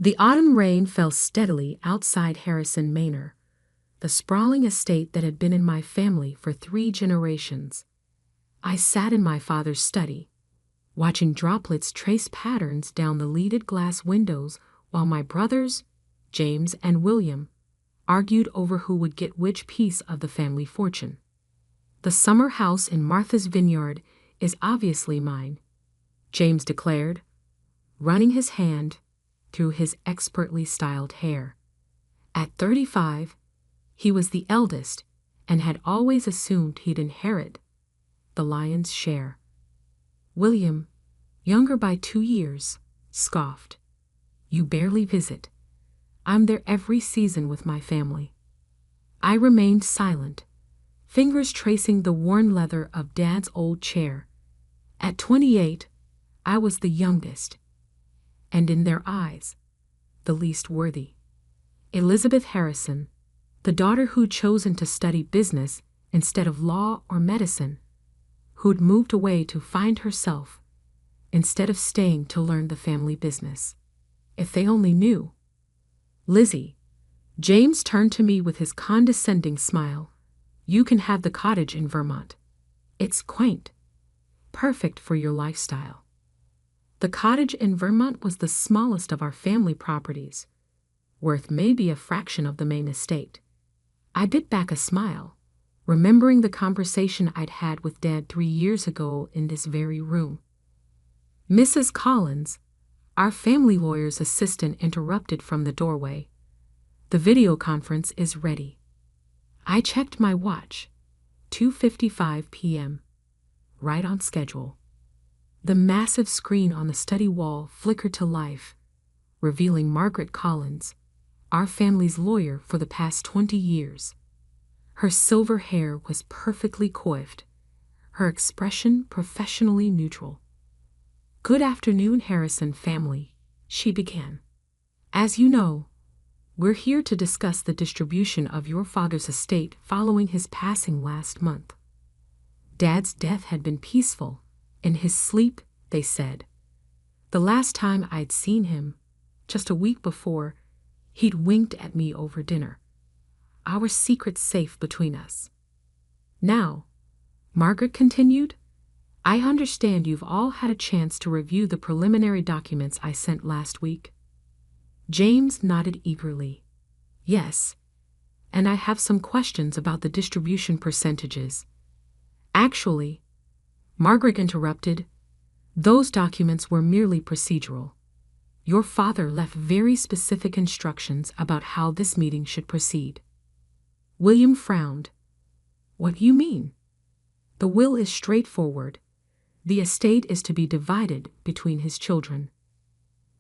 The autumn rain fell steadily outside Harrison Manor, the sprawling estate that had been in my family for 3 generations. I sat in my father's study, watching droplets trace patterns down the leaded glass windows while my brothers, James and William, argued over who would get which piece of the family fortune. "The summer house in Martha's Vineyard is obviously mine," James declared, running his hand through his expertly styled hair. At 35, he was the eldest and had always assumed he'd inherit the lion's share. William, younger by 2 years, scoffed. "You barely visit. I'm there every season with my family." I remained silent, fingers tracing the worn leather of Dad's old chair. At 28, I was the youngest, and in their eyes, the least worthy. Elizabeth Harrison, the daughter who'd chosen to study business instead of law or medicine, who'd moved away to find herself instead of staying to learn the family business. If they only knew. "Lizzie," James turned to me with his condescending smile, "you can have the cottage in Vermont. It's quaint, perfect for your lifestyle." The cottage in Vermont was the smallest of our family properties, worth maybe a fraction of the main estate. I bit back a smile, remembering the conversation I'd had with Dad 3 years ago in this very room. Mrs. Collins, our family lawyer's assistant, interrupted from the doorway. "The video conference is ready." I checked my watch. 2:55 p.m. Right on schedule. The massive screen on the study wall flickered to life, revealing Margaret Collins, our family's lawyer for the past 20 years. Her silver hair was perfectly coiffed, her expression professionally neutral. "Good afternoon, Harrison family," she began. "As you know, we're here to discuss the distribution of your father's estate following his passing last month. Dad's death had been peaceful. In his sleep, they said. The last time I'd seen him, just a week before, he'd winked at me over dinner. Our secret safe between us. Now," Margaret continued, "I understand you've all had a chance to review the preliminary documents I sent last week." James nodded eagerly. "Yes, and I have some questions about the distribution percentages." "Actually," Margaret interrupted, "those documents were merely procedural. Your father left very specific instructions about how this meeting should proceed." William frowned. "What do you mean?" "The will is straightforward. The estate is to be divided between his children."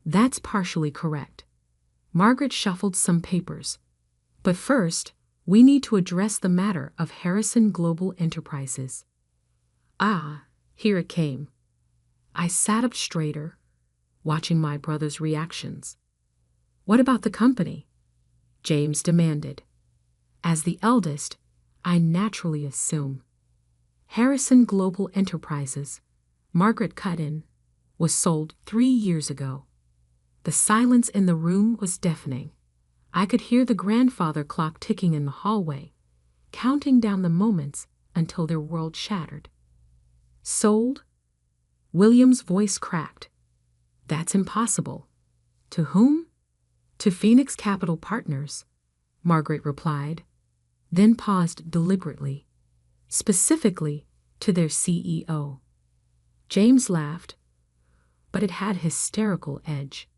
"That's partially correct." Margaret shuffled some papers. "But first, we need to address the matter of Harrison Global Enterprises." Ah, here it came. I sat up straighter, watching my brother's reactions. "What about the company?" James demanded. As the eldest, I naturally assume. "Harrison Global Enterprises," Margaret cut in, "was sold 3 years ago." The silence in the room was deafening. I could hear the grandfather clock ticking in the hallway, counting down the moments until their world shattered. "Sold?" William's voice cracked. "That's impossible." "To whom?" "To Phoenix Capital Partners," Margaret replied, then paused deliberately. "Specifically to their CEO." James laughed, but it had hysterical edge.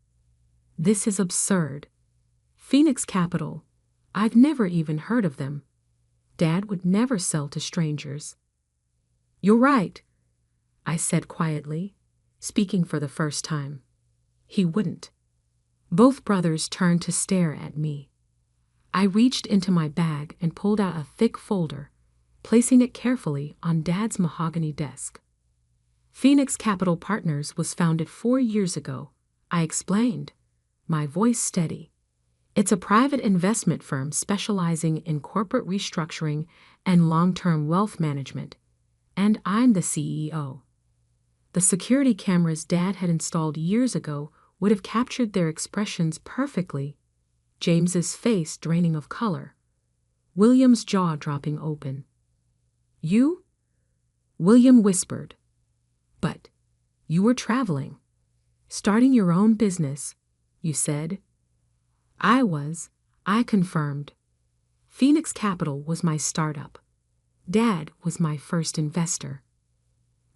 "This is absurd. Phoenix Capital, I've never even heard of them. Dad would never sell to strangers." "You're right," I said quietly, speaking for the first time. "He wouldn't." Both brothers turned to stare at me. I reached into my bag and pulled out a thick folder, placing it carefully on Dad's mahogany desk. "Phoenix Capital Partners was founded 4 years ago," I explained, my voice steady. "It's a private investment firm specializing in corporate restructuring and long-term wealth management, and I'm the CEO. The security cameras Dad had installed years ago would have captured their expressions perfectly. James's face draining of color, William's jaw dropping open. "You?" William whispered. "But you were traveling, starting your own business, you said." "I was," I confirmed. "Phoenix Capital was my startup. Dad was my first investor."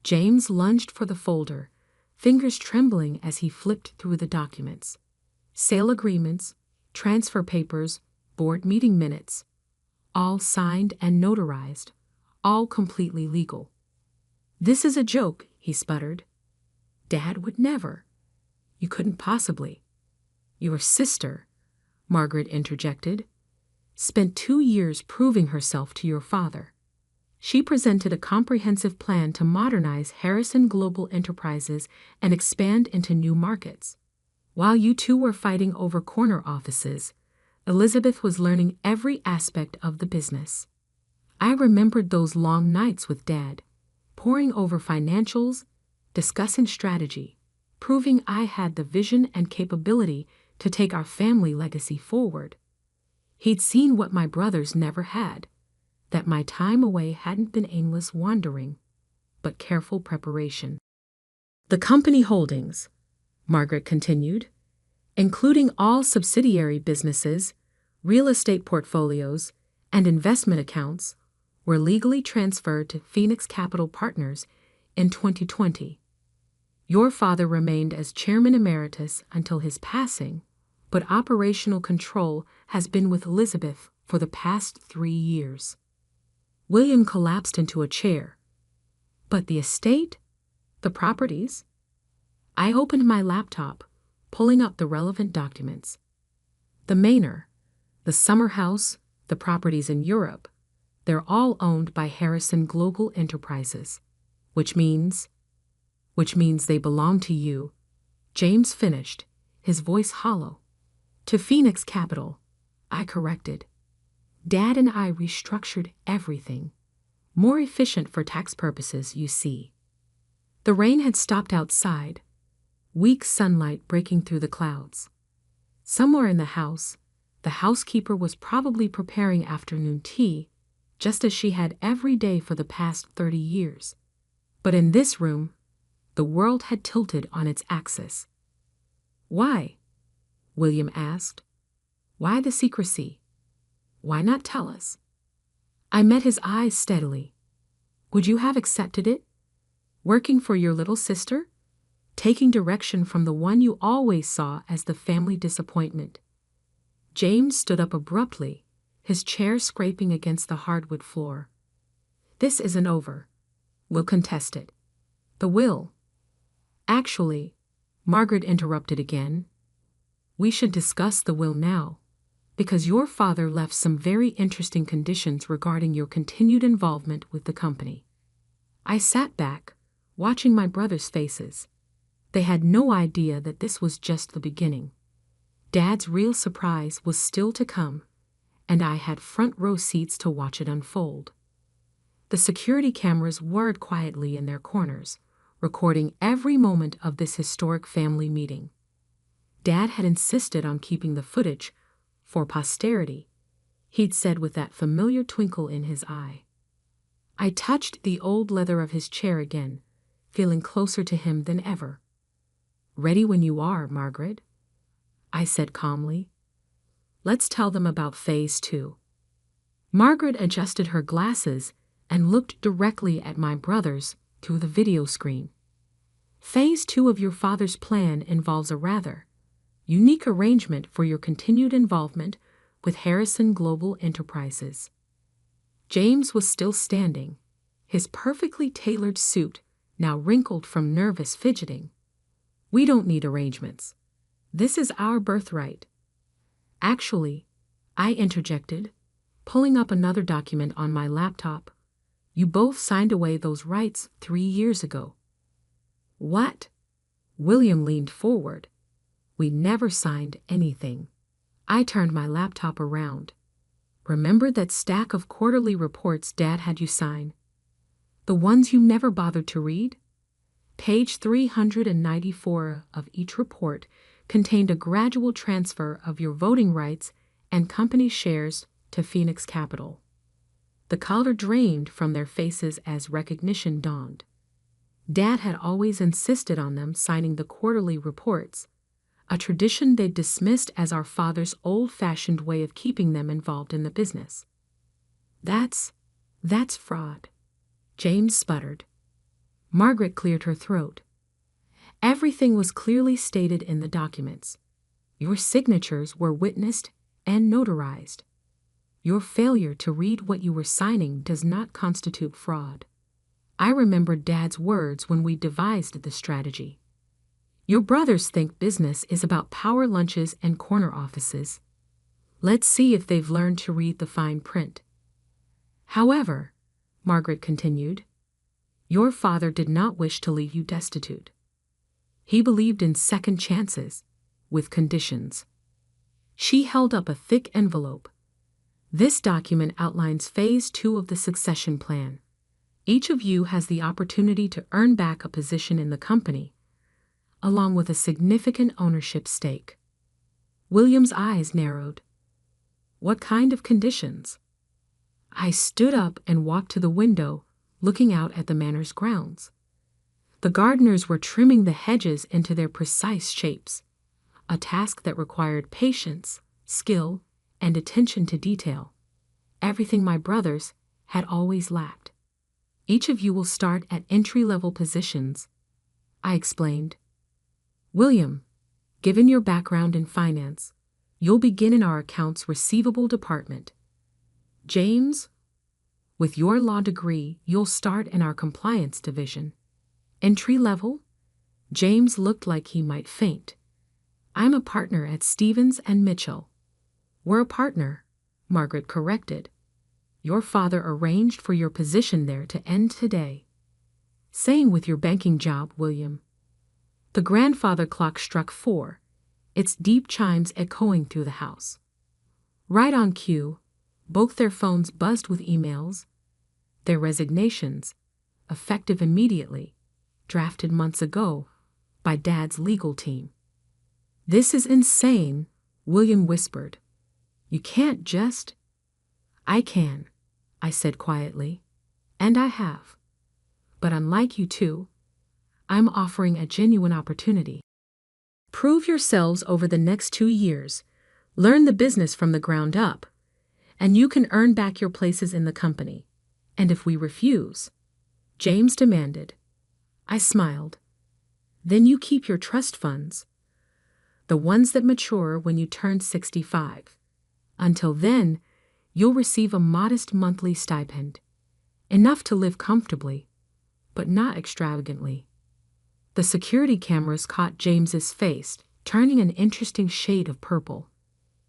James lunged for the folder, fingers trembling as he flipped through the documents. Sale agreements, transfer papers, board meeting minutes, all signed and notarized, all completely legal. "This is a joke," he sputtered. "Dad would never. You couldn't possibly." "Your sister," Margaret interjected, "spent 2 years proving herself to your father. She presented a comprehensive plan to modernize Harrison Global Enterprises and expand into new markets. While you two were fighting over corner offices, Elizabeth was learning every aspect of the business. I remembered those long nights with Dad, poring over financials, discussing strategy, proving I had the vision and capability to take our family legacy forward. He'd seen what my brothers never had, that my time away hadn't been aimless wandering, but careful preparation. "The company holdings," Margaret continued, "including all subsidiary businesses, real estate portfolios, and investment accounts, were legally transferred to Phoenix Capital Partners in 2020. Your father remained as chairman emeritus until his passing, but operational control has been with Elizabeth for the past 3 years. William collapsed into a chair. "But the estate? The properties?" I opened my laptop, pulling up the relevant documents. "The manor, the summer house, the properties in Europe, they're all owned by Harrison Global Enterprises, which means they belong to you," James finished, his voice hollow. "To Phoenix Capital," I corrected. "Dad and I restructured everything. More efficient for tax purposes, you see." The rain had stopped outside, weak sunlight breaking through the clouds. Somewhere in the house, the housekeeper was probably preparing afternoon tea, just as she had every day for the past 30 years. But in this room, the world had tilted on its axis. "Why?" William asked. "Why the secrecy? Why not tell us?" I met his eyes steadily. "Would you have accepted it? Working for your little sister? Taking direction from the one you always saw as the family disappointment?" James stood up abruptly, his chair scraping against the hardwood floor. "This isn't over. We'll contest it. The will." "Actually," Margaret interrupted again, "we should discuss the will now, because your father left some very interesting conditions regarding your continued involvement with the company." I sat back, watching my brothers' faces. They had no idea that this was just the beginning. Dad's real surprise was still to come, and I had front row seats to watch it unfold. The security cameras whirred quietly in their corners, recording every moment of this historic family meeting. Dad had insisted on keeping the footage for posterity, he'd said with that familiar twinkle in his eye. I touched the old leather of his chair again, feeling closer to him than ever. "Ready when you are, Margaret," I said calmly. "Let's tell them about Phase 2. Margaret adjusted her glasses and looked directly at my brothers through the video screen. "Phase 2 of your father's plan involves a rather unique arrangement for your continued involvement with Harrison Global Enterprises." James was still standing, his perfectly tailored suit now wrinkled from nervous fidgeting. "We don't need arrangements. This is our birthright." "Actually," I interjected, pulling up another document on my laptop, "you both signed away those rights 3 years ago." "What?" William leaned forward. "We never signed anything." I turned my laptop around. "Remember that stack of quarterly reports Dad had you sign? The ones you never bothered to read? Page 394 of each report contained a gradual transfer of your voting rights and company shares to Phoenix Capital. The color drained from their faces as recognition dawned. Dad had always insisted on them signing the quarterly reports, a tradition they'd dismissed as our father's old-fashioned way of keeping them involved in the business. That's fraud, James sputtered. Margaret cleared her throat. Everything was clearly stated in the documents. Your signatures were witnessed and notarized. Your failure to read what you were signing does not constitute fraud. I remembered Dad's words when we devised the strategy. Your brothers think business is about power lunches and corner offices. Let's see if they've learned to read the fine print. However, Margaret continued, your father did not wish to leave you destitute. He believed in second chances, with conditions. She held up a thick envelope. This document outlines Phase 2 of the succession plan. Each of you has the opportunity to earn back a position in the company, along with a significant ownership stake. William's eyes narrowed. What kind of conditions? I stood up and walked to the window, looking out at the manor's grounds. The gardeners were trimming the hedges into their precise shapes, a task that required patience, skill, and attention to detail, everything my brothers had always lacked. Each of you will start at entry-level positions, I explained. William, given your background in finance, you'll begin in our accounts receivable department. James, with your law degree, you'll start in our compliance division. Entry level? James looked like he might faint. I'm a partner at Stevens and Mitchell. We're a partner, Margaret corrected. Your father arranged for your position there to end today. Same with your banking job, William. The grandfather clock struck 4, its deep chimes echoing through the house. Right on cue, both their phones buzzed with emails. Their resignations, effective immediately, drafted months ago by Dad's legal team. This is insane, William whispered. You can't just... I can, I said quietly, and I have. But unlike you two, I'm offering a genuine opportunity. Prove yourselves over the next 2 years, learn the business from the ground up, and you can earn back your places in the company. And if we refuse, James demanded. I smiled. Then you keep your trust funds, the ones that mature when you turn 65. Until then, you'll receive a modest monthly stipend, enough to live comfortably, but not extravagantly. The security cameras caught James's face, turning an interesting shade of purple.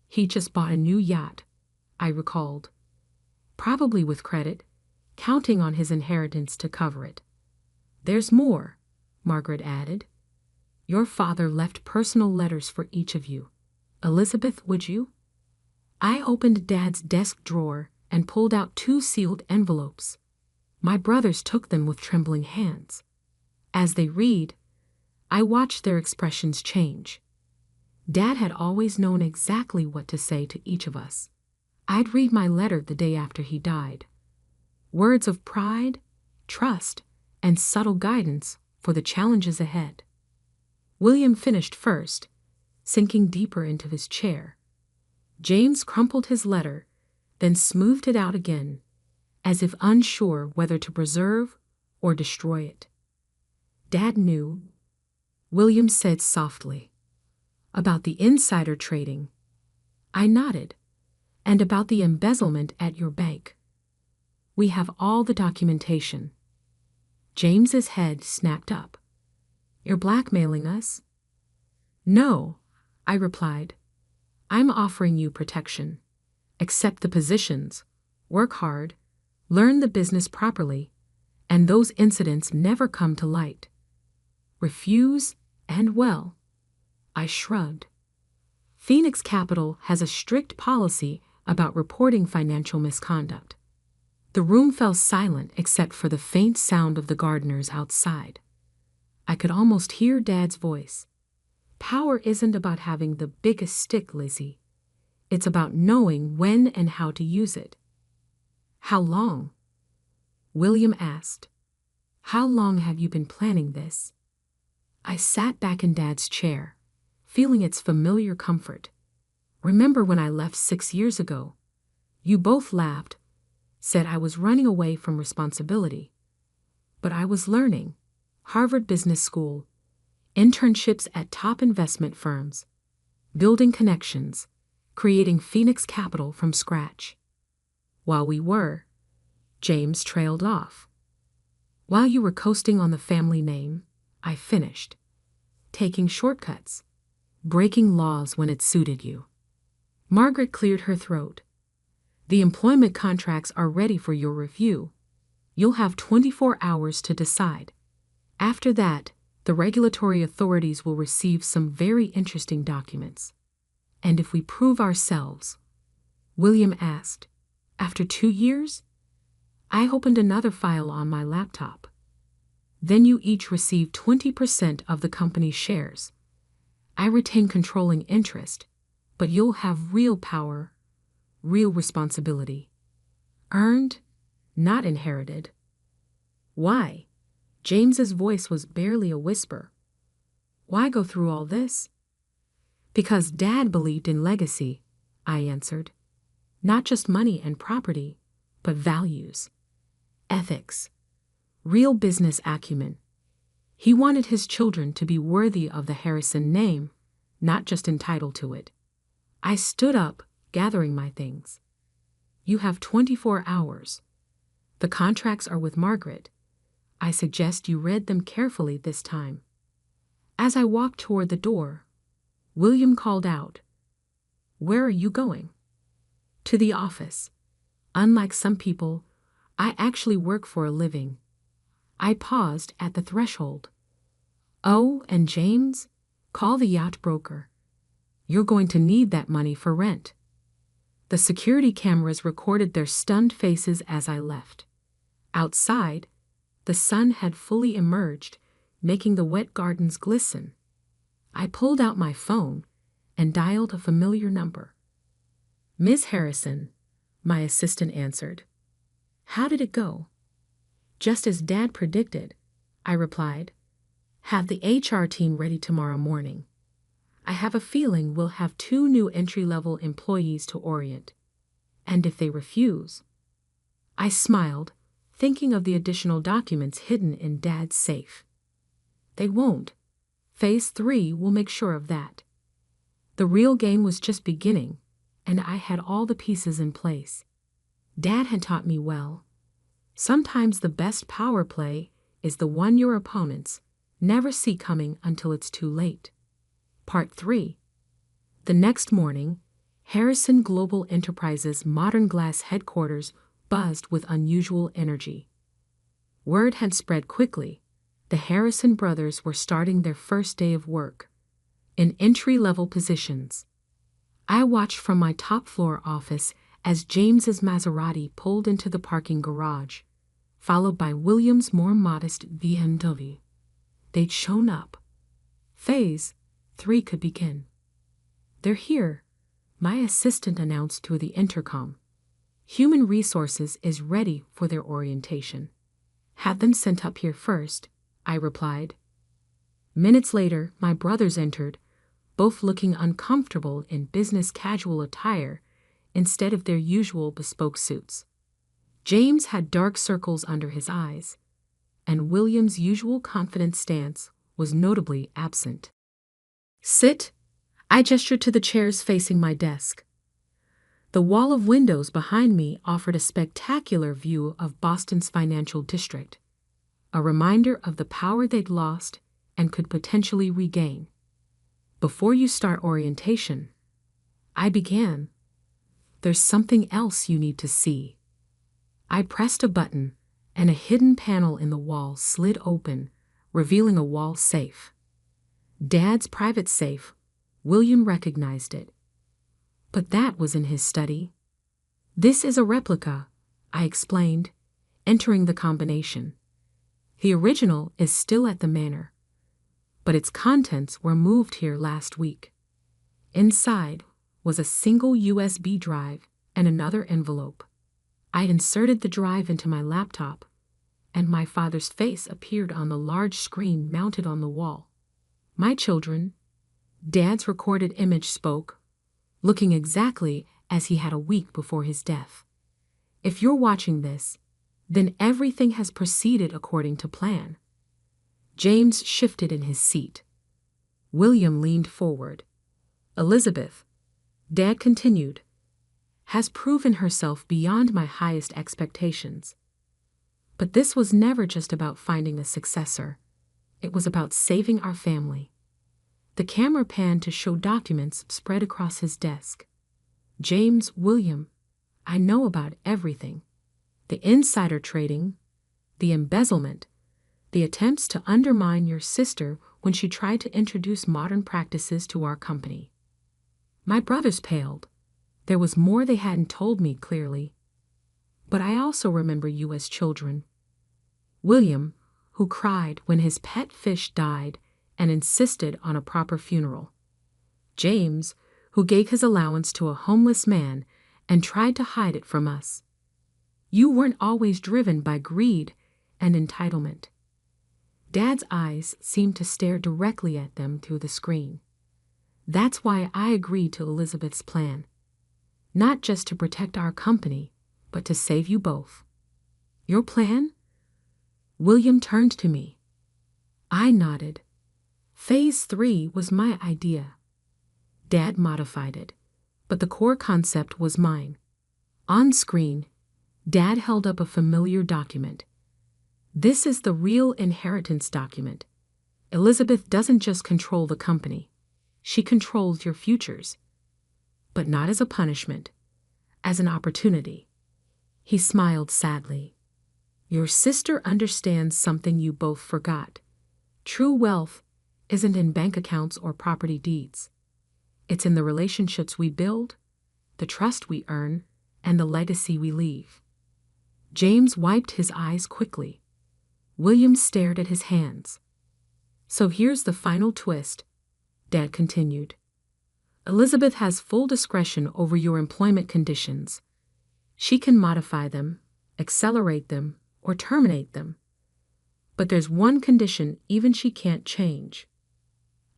He just bought a new yacht, I recalled. Probably with credit, counting on his inheritance to cover it. There's more, Margaret added. Your father left personal letters for each of you. Elizabeth, would you? I opened Dad's desk drawer and pulled out 2 sealed envelopes. My brothers took them with trembling hands. As they read, I watched their expressions change. Dad had always known exactly what to say to each of us. I'd read my letter the day after he died. Words of pride, trust, and subtle guidance for the challenges ahead. William finished first, sinking deeper into his chair. James crumpled his letter, then smoothed it out again, as if unsure whether to preserve or destroy it. Dad knew, William said softly. About the insider trading. I nodded. And about the embezzlement at your bank. We have all the documentation. James's head snapped up. You're blackmailing us? No, I replied. I'm offering you protection. Accept the positions, work hard, learn the business properly, and those incidents never come to light. Refuse, and well, I shrugged. Phoenix Capital has a strict policy about reporting financial misconduct. The room fell silent except for the faint sound of the gardeners outside. I could almost hear Dad's voice. Power isn't about having the biggest stick, Lizzie. It's about knowing when and how to use it. How long? William asked. How long have you been planning this? I sat back in Dad's chair, feeling its familiar comfort. Remember when I left 6 years ago? You both laughed, said I was running away from responsibility. But I was learning. Harvard Business School, internships at top investment firms, building connections, creating Phoenix Capital from scratch. While we were, James trailed off. While you were coasting on the family name, I finished. Taking shortcuts, breaking laws when it suited you. Margaret cleared her throat. The employment contracts are ready for your review. You'll have 24 hours to decide. After that, the regulatory authorities will receive some very interesting documents. And if we prove ourselves, William asked, after 2 years? I opened another file on my laptop. Then you each receive 20% of the company's shares. I retain controlling interest, but you'll have real power, real responsibility. Earned, not inherited. Why? James's voice was barely a whisper. Why go through all this? Because Dad believed in legacy, I answered. Not just money and property, but values, ethics, real business acumen. He wanted his children to be worthy of the Harrison name, not just entitled to it. I stood up, gathering my things. You have 24 hours. The contracts are with Margaret. I suggest you read them carefully this time. As I walked toward the door, William called out, Where are you going? To the office. Unlike some people, I actually work for a living. I paused at the threshold. Oh, and James, call the yacht broker. You're going to need that money for rent. The security cameras recorded their stunned faces as I left. Outside, the sun had fully emerged, making the wet gardens glisten. I pulled out my phone and dialed a familiar number. Miss Harrison, my assistant answered. How did it go? Just as Dad predicted, I replied. Have the HR team ready tomorrow morning. I have a feeling we'll have 2 new entry-level employees to orient. And if they refuse? I smiled, thinking of the additional documents hidden in Dad's safe. They won't. Phase 3 will make sure of that. The real game was just beginning, and I had all the pieces in place. Dad had taught me well. Sometimes the best power play is the one your opponents never see coming until it's too late. Part 3. The next morning, Harrison Global Enterprises' Modern Glass headquarters buzzed with unusual energy. Word had spread quickly. The Harrison brothers were starting their first day of work, in entry-level positions. I watched from my top-floor office as James's Maserati pulled into the parking garage, followed by William's more modest BMW. They'd shown up. Phase 3 could begin. They're here, my assistant announced through the intercom. Human Resources is ready for their orientation. Have them sent up here first, I replied. Minutes later, my brothers entered, both looking uncomfortable in business casual attire instead of their usual bespoke suits. James had dark circles under his eyes, and William's usual confident stance was notably absent. Sit, I gestured to the chairs facing my desk. The wall of windows behind me offered a spectacular view of Boston's financial district, a reminder of the power they'd lost and could potentially regain. Before you start orientation, I began. There's something else you need to see. I pressed a button, and a hidden panel in the wall slid open, revealing a wall safe. Dad's private safe. William recognized it. But that was in his study. This is a replica, I explained, entering the combination. The original is still at the manor. but its contents were moved here last week. Inside was a single USB drive and another envelope. I'd inserted the drive into my laptop, and my father's face appeared on the large screen mounted on the wall. "My children," Dad's recorded image spoke, looking exactly as he had a week before his death. "If you're watching this, then everything has proceeded according to plan." James shifted in his seat. William leaned forward. "Elizabeth," Dad continued, "has proven herself beyond my highest expectations. But this was never just about finding a successor. It was about saving our family." The camera panned to show documents spread across his desk. "James, William, I know about everything. The insider trading, the embezzlement, the attempts to undermine your sister when she tried to introduce modern practices to our company." My brothers paled. There was more they hadn't told me clearly. "But I also remember you as children." William, who cried when his pet fish died and insisted on a proper funeral. James, who gave his allowance to a homeless man and tried to hide it from us. You weren't always driven by greed and entitlement. Dad's eyes seemed to stare directly at them through the screen. "That's why I agreed to Elizabeth's plan. Not just to protect our company, but to save you both." "Your plan?" William turned to me. I nodded. Phase 3 was my idea. Dad modified it, but the core concept was mine. On screen, Dad held up a familiar document. "This is the real inheritance document. Elizabeth doesn't just control the company. She controls your futures. But not as a punishment, as an opportunity." He smiled sadly. "Your sister understands something you both forgot. True wealth isn't in bank accounts or property deeds. It's in the relationships we build, the trust we earn, and the legacy we leave." James wiped his eyes quickly. William stared at his hands. "So here's the final twist," Dad continued. "Elizabeth has full discretion over your employment conditions. She can modify them, accelerate them, or terminate them. But there's one condition even she can't change."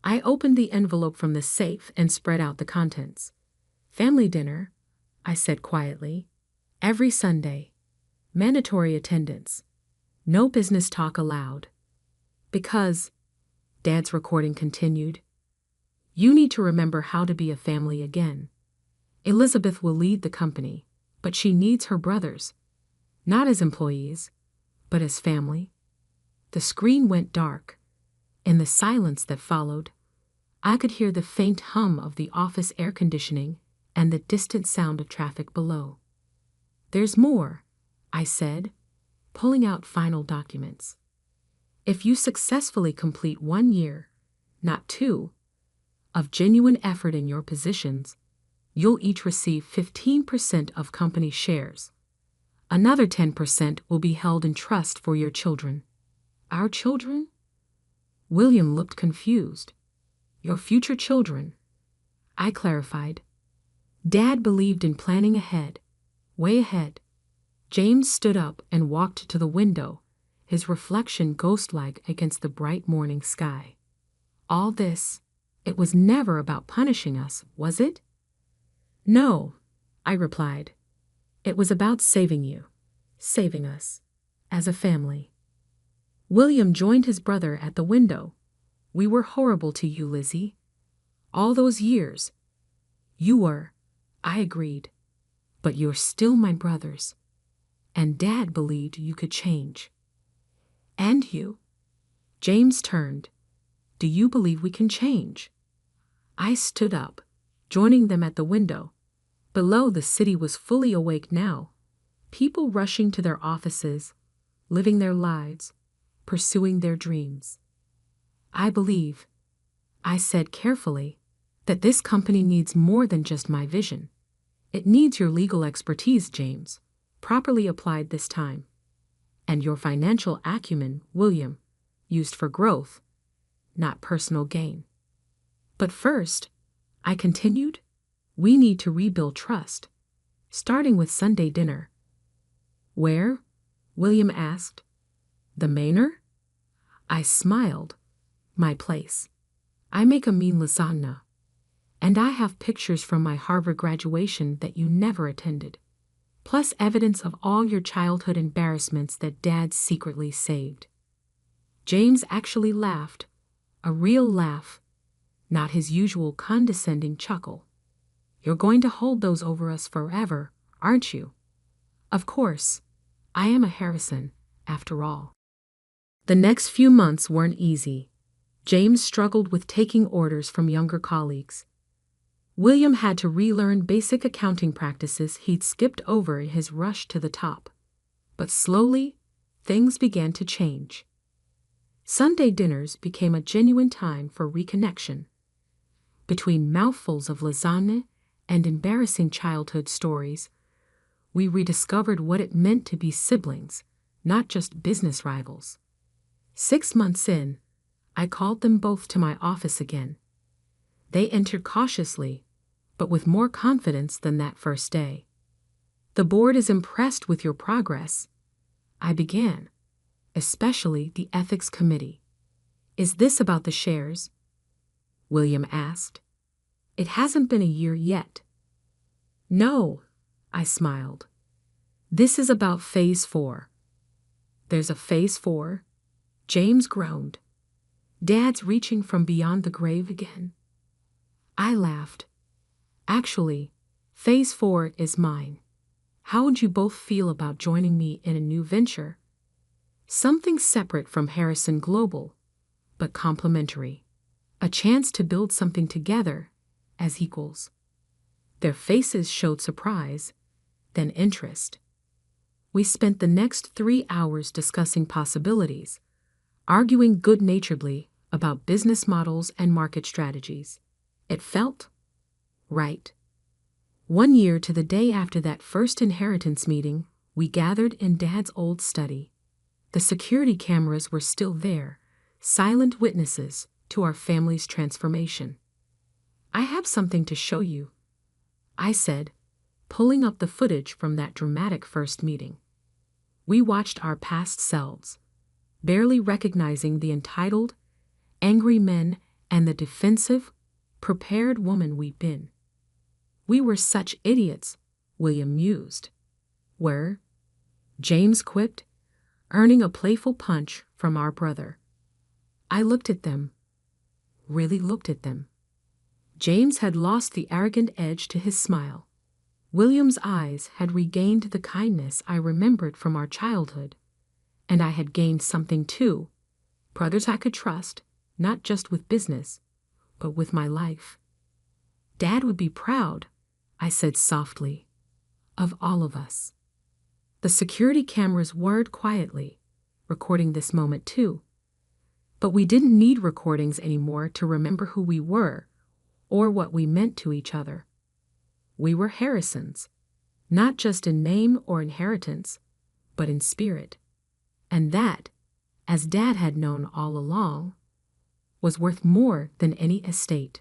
I opened the envelope from the safe and spread out the contents. "Family dinner," I said quietly. "Every Sunday. Mandatory attendance. No business talk allowed. Because," Dad's recording continued, "you need to remember how to be a family again. Elizabeth will lead the company, but she needs her brothers, not as employees, but as family." The screen went dark. In the silence that followed, I could hear the faint hum of the office air conditioning and the distant sound of traffic below. "There's more," I said, pulling out final documents. "If you successfully complete 1 year, not 2, of genuine effort in your positions, you'll each receive 15% of company shares. Another 10% will be held in trust for your children." "Our children?" William looked confused. "Your future children," I clarified. Dad believed in planning ahead, way ahead. James stood up and walked to the window, his reflection ghost-like against the bright morning sky. "All this, it was never about punishing us, was it?" "No," I replied. "It was about saving you, saving us, as a family." William joined his brother at the window. "We were horrible to you, Lizzie. All those years." "You were," I agreed. "But you're still my brothers. And Dad believed you could change." "And you?" James turned. "Do you believe we can change?" I stood up, joining them at the window. Below, the city was fully awake now. People rushing to their offices, living their lives, pursuing their dreams. "I believe," I said carefully, "that this company needs more than just my vision. It needs your legal expertise, James, properly applied this time. And your financial acumen, William, used for growth, not personal gain. But first, I continued, we need to rebuild trust, starting with Sunday dinner. Where? William asked. The Manor? I smiled. My place. I make a mean lasagna. And I have pictures from my Harvard graduation that you never attended, plus evidence of all your childhood embarrassments that Dad secretly saved. James actually laughed, a real laugh, not his usual condescending chuckle. You're going to hold those over us forever, aren't you? Of course. I am a Harrison, after all. The next few months weren't easy. James struggled with taking orders from younger colleagues. William had to relearn basic accounting practices he'd skipped over in his rush to the top. But slowly, things began to change. Sunday dinners became a genuine time for reconnection. Between mouthfuls of lasagna and embarrassing childhood stories, we rediscovered what it meant to be siblings, not just business rivals. 6 months in, I called them both to my office again. They entered cautiously, but with more confidence than that first day. The board is impressed with your progress, I began, especially the ethics committee. Is this about the shares? William asked. It hasn't been a year yet. No, I smiled. This is about phase 4. There's a phase 4? James groaned. Dad's reaching from beyond the grave again. I laughed. Actually, phase 4 is mine. How would you both feel about joining me in a new venture? Something separate from Harrison Global, but complementary. A chance to build something together as equals. Their faces showed surprise, then interest. We spent the next 3 hours discussing possibilities, arguing good-naturedly about business models and market strategies. It felt right. 1 year to the day after that first inheritance meeting, we gathered in Dad's old study. The security cameras were still there, silent witnesses to our family's transformation. I have something to show you, I said, pulling up the footage from that dramatic first meeting. We watched our past selves, barely recognizing the entitled, angry men and the defensive, prepared woman we'd been. We were such idiots, William mused. Were? James quipped, earning a playful punch from our brother. I looked at them, really looked at them. James had lost the arrogant edge to his smile. William's eyes had regained the kindness I remembered from our childhood, and I had gained something too, brothers I could trust, not just with business, but with my life. Dad would be proud, I said softly, of all of us. The security cameras whirred quietly, recording this moment too. But we didn't need recordings anymore to remember who we were or what we meant to each other. We were Harrisons, not just in name or inheritance, but in spirit. And that, as Dad had known all along, was worth more than any estate.